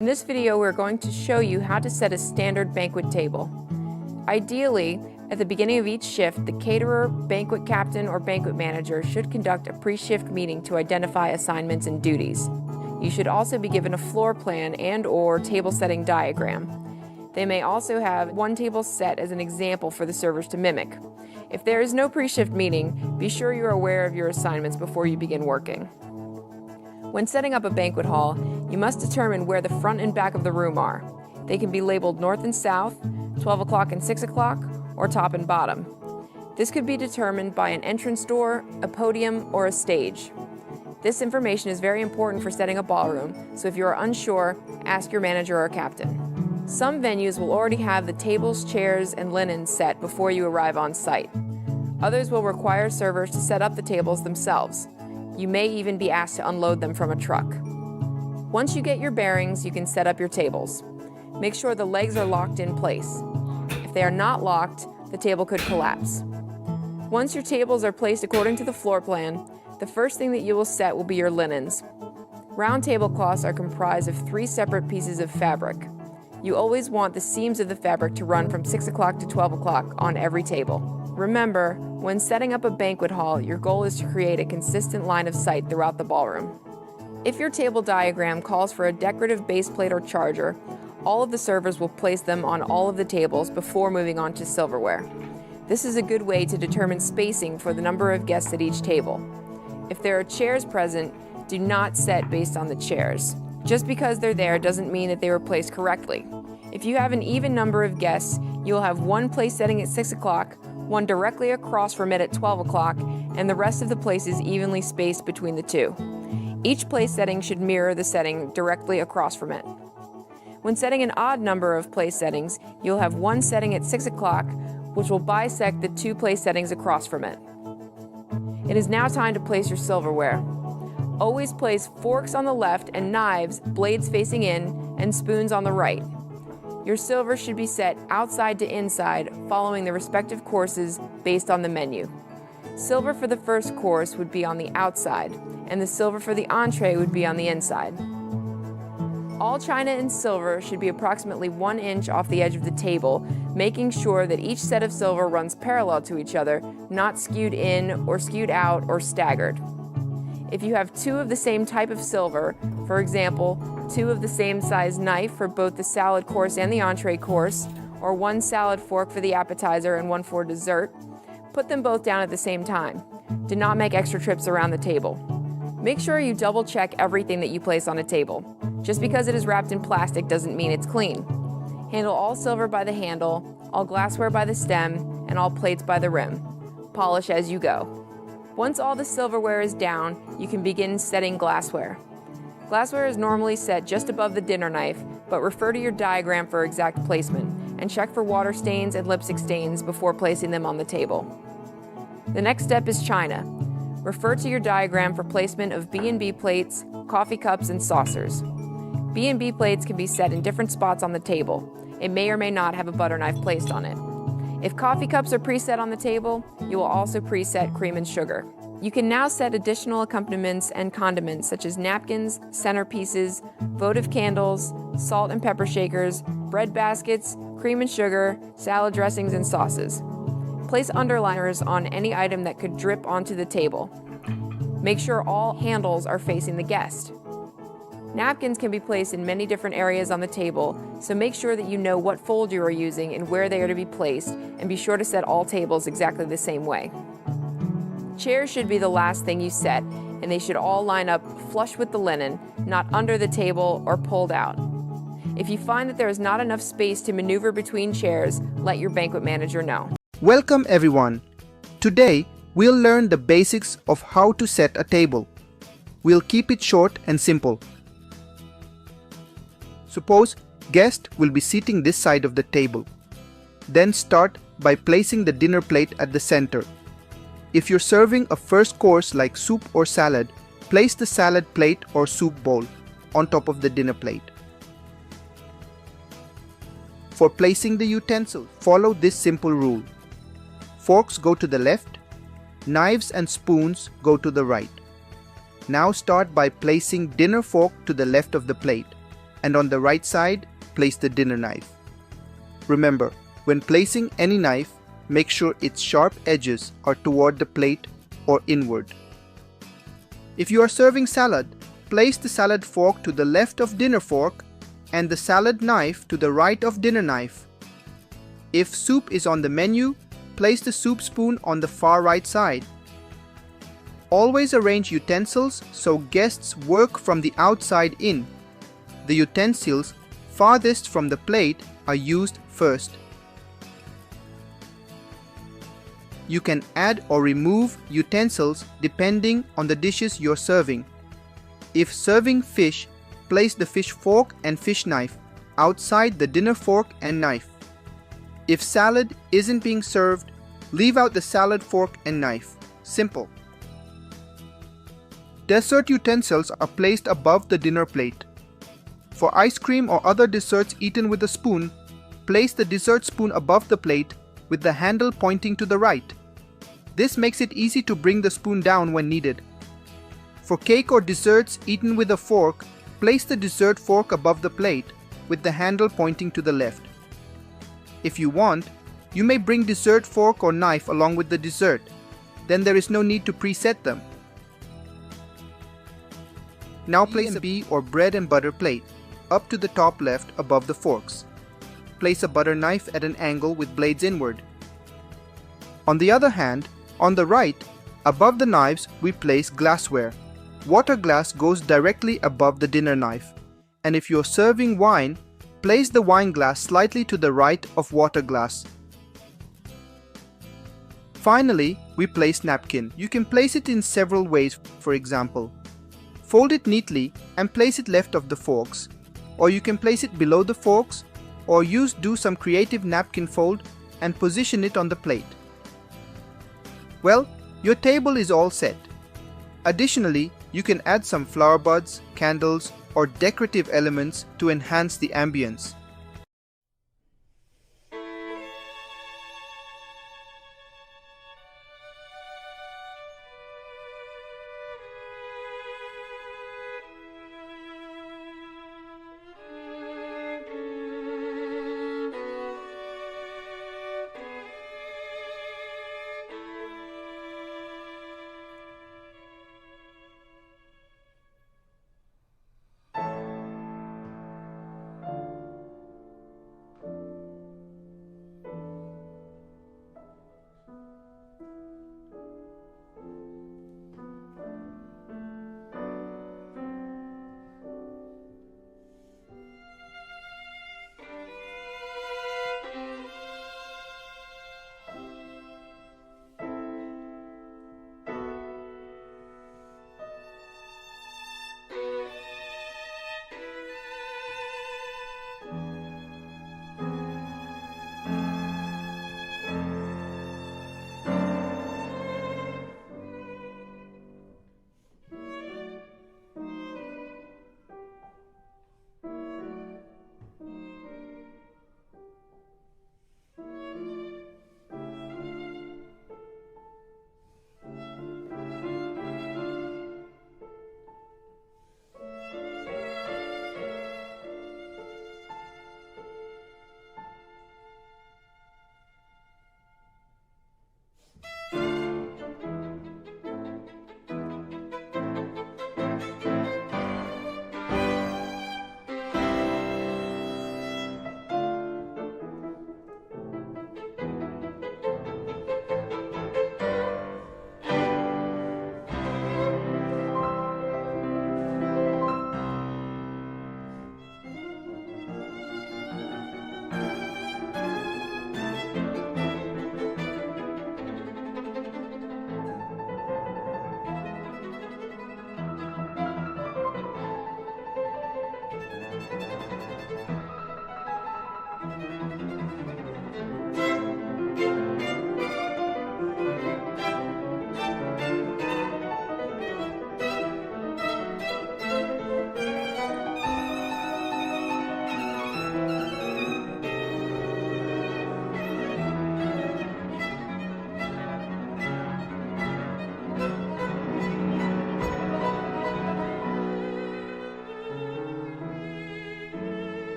In this video, we're going to show you how to set a standard banquet table. Ideally, at the beginning of each shift, the caterer, banquet captain, or banquet manager should conduct a pre-shift meeting to identify assignments and duties. You should also be given a floor plan and/or table setting diagram. They may also have one table set as an example for the servers to mimic. If there is no pre-shift meeting, be sure you're aware of your assignments before you begin working. When setting up a banquet hall, you must determine where the front and back of the room are. They can be labeled north and south, 12 o'clock and 6 o'clock, or top and bottom. This could be determined by an entrance door, a podium, or a stage. This information is very important for setting a ballroom, so if you are unsure, ask your manager or captain. Some venues will already have the tables, chairs, and linens set before you arrive on site. Others will require servers to set up the tables themselves. You may even be asked to unload them from a truck. Once you get your bearings, you can set up your tables. Make sure the legs are locked in place. If they are not locked, the table could collapse. Once your tables are placed according to the floor plan, the first thing that you will set will be your linens. Round tablecloths are comprised of 3 separate pieces of fabric. You always want the seams of the fabric to run from 6 o'clock to 12 o'clock on every table. Remember, when setting up a banquet hall, your goal is to create a consistent line of sight throughout the ballroom. If your table diagram calls for a decorative base plate or charger, all of the servers will place them on all of the tables before moving on to silverware. This is a good way to determine spacing for the number of guests at each table. If there are chairs present, do not set based on the chairs. Just because they're there doesn't mean that they were placed correctly. If you have an even number of guests, you will have one place setting at 6 o'clock, one directly across from it at 12 o'clock, and the rest of the places evenly spaced between the two. Each place setting should mirror the setting directly across from it. When setting an odd number of place settings, you'll have one setting at 6 o'clock, which will bisect the 2 place settings across from it. It is now time to place your silverware. Always place forks on the left and knives, blades facing in, and spoons on the right. Your silver should be set outside to inside, following the respective courses based on the menu. Silver for the first course would be on the outside, and the silver for the entree would be on the inside. All china and silver should be approximately 1 inch off the edge of the table, making sure that each set of silver runs parallel to each other, not skewed in or skewed out or staggered. If you have 2 of the same type of silver, for example, 2 of the same size knife for both the salad course and the entree course, or 1 salad fork for the appetizer and 1 for dessert, put them both down at the same time. Do not make extra trips around the table. Make sure you double check everything that you place on a table. Just because it is wrapped in plastic doesn't mean it's clean. Handle all silver by the handle, all glassware by the stem, and all plates by the rim. Polish as you go. Once all the silverware is down, you can begin setting glassware. Glassware is normally set just above the dinner knife, but refer to your diagram for exact placement, and check for water stains and lipstick stains before placing them on the table. The next step is china. Refer to your diagram for placement of B&B plates, coffee cups, and saucers. B&B plates can be set in different spots on the table. It may or may not have a butter knife placed on it. If coffee cups are preset on the table, you will also preset cream and sugar. You can now set additional accompaniments and condiments such as napkins, centerpieces, votive candles, salt and pepper shakers, bread baskets, cream and sugar, salad dressings, and sauces. Place underliners on any item that could drip onto the table. Make sure all handles are facing the guest. Napkins can be placed in many different areas on the table, so make sure that you know what fold you are using and where they are to be placed, and be sure to set all tables exactly the same way. Chairs should be the last thing you set, and they should all line up flush with the linen, not under the table or pulled out. If you find that there is not enough space to maneuver between chairs, let your banquet manager know. Welcome everyone. Today, we'll learn the basics of how to set a table. We'll keep it short and simple. Suppose guest will be sitting this side of the table. Then start by placing the dinner plate at the center. If you're serving a first course like soup or salad, place the salad plate or soup bowl on top of the dinner plate. For placing the utensils, follow this simple rule. Forks go to the left, knives and spoons go to the right. Now start by placing dinner fork to the left of the plate. and on the right side, place the dinner knife. Remember, when placing any knife, make sure its sharp edges are toward the plate or inward. If you are serving salad, place the salad fork to the left of dinner fork and the salad knife to the right of dinner knife. If soup is on the menu, place the soup spoon on the far right side. Always arrange utensils so guests work from the outside in. The utensils farthest from the plate are used first. You can add or remove utensils depending on the dishes you're serving. If serving fish, place the fish fork and fish knife outside the dinner fork and knife. If salad isn't being served, leave out the salad fork and knife. Simple. Dessert utensils are placed above the dinner plate. For ice cream or other desserts eaten with a spoon, place the dessert spoon above the plate with the handle pointing to the right. This makes it easy to bring the spoon down when needed. For cake or desserts eaten with a fork, place the dessert fork above the plate with the handle pointing to the left. If you want, you may bring dessert fork or knife along with the dessert. Then there is no need to preset them. Now place a B or bread and butter plate up to the top left above the forks. Place a butter knife at an angle with blades inward. On the other hand, on the right, above the knives we place glassware. Water glass goes directly above the dinner knife, and if you are serving wine, place the wine glass slightly to the right of water glass. Finally, we place napkin. You can place it in several ways. For example, fold it neatly and place it left of the forks, or you can place it below the forks, or do some creative napkin fold and position it on the plate. Well, your table is all set. Additionally, you can add some flower buds, candles, or decorative elements to enhance the ambience.